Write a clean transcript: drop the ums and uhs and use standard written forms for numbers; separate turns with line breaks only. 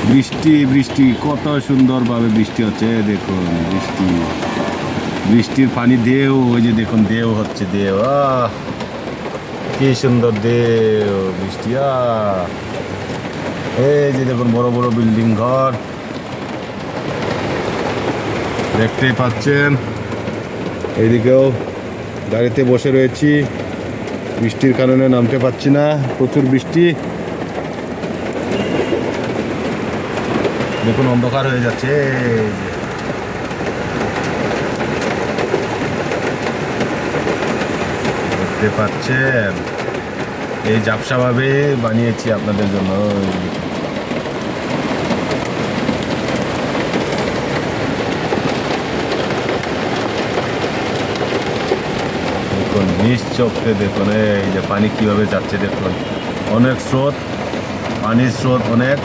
বৃষ্টি বৃষ্টি কত সুন্দরভাবে বৃষ্টি হচ্ছে, দেখুন বৃষ্টি, বৃষ্টির পানি ঢেউ, ওই যে দেখুন ঢেউ হচ্ছে, ঢেউ কি সুন্দর ঢেউ বৃষ্টি। এই যে দেখুন বড় বড় বিল্ডিং ঘর দেখতেই পাচ্ছেন। এইদিকেও গাড়িতে বসে রয়েছি, বৃষ্টির কারণে নামতে পারছি না, প্রচুর বৃষ্টি। দেখুন অন্ধকার হয়ে যাচ্ছে, দেখতে পাচ্ছেন। এই ঝাপসাভাবে বানিয়েছি আপনাদের জন্য। দেখুন নিজ চোখে দেখুন এই যে পানি কিভাবে যাচ্ছে, দেখুন অনেক স্রোত, পানির স্রোত অনেক।